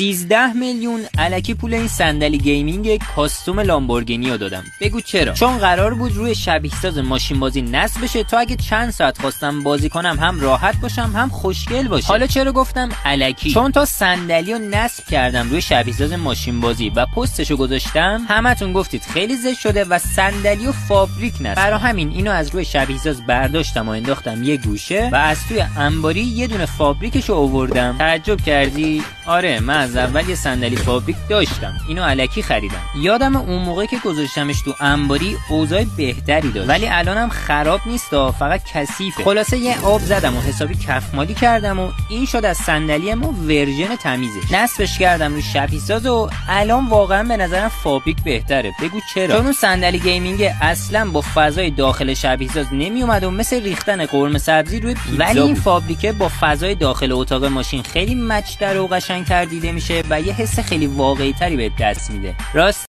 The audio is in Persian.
13 میلیون الکی پول این صندلی گیمینگ کاستوم لامبورگینی رو دادم. بگو چرا؟ چون قرار بود روی شبیه ساز ماشین بازی نصب بشه تا اگه چند ساعت خواستم بازی کنم هم راحت باشم هم خوشگل باشه. حالا چرا گفتم الکی؟ چون تا صندلی رو نصب کردم روی شبیه ساز ماشین بازی و پستشو گذاشتم، همتون گفتید خیلی زشت شده و صندلی و فابریک نصب. برای همین اینو از روی شبیه ساز برداشتم و انداختم یه گوشه و از توی انباری یه دونه فابریکشو آوردم. تعجب کردی؟ آره، من از اول یه صندلی فابریک داشتم، اینو الکی خریدم. یادم اون موقع که گذاشتمش تو انباری اوضاع بهتری داشت، ولی الانم خراب نیست، فقط کثیفه. خلاصه یه آب زدم و حسابی کفمالی کردم و این شد از صندلی ما ورژن تمیزش. نصبش کردم روی شبیه ساز و الان واقعا به نظرم فابریک بهتره. بگو چرا؟ چون اون صندلی گیمینگ اصلا با فضای داخل شبیه ساز نمی اومد و مثل ریختن قرمه سبزی روی پیتزا، ولی این فابریکه با فضای داخل اتاق ماشین خیلی مچ‌تر و قشنگ‌تر دیده میشه و یه حس خیلی واقعی‌تری بهت دست میده. راست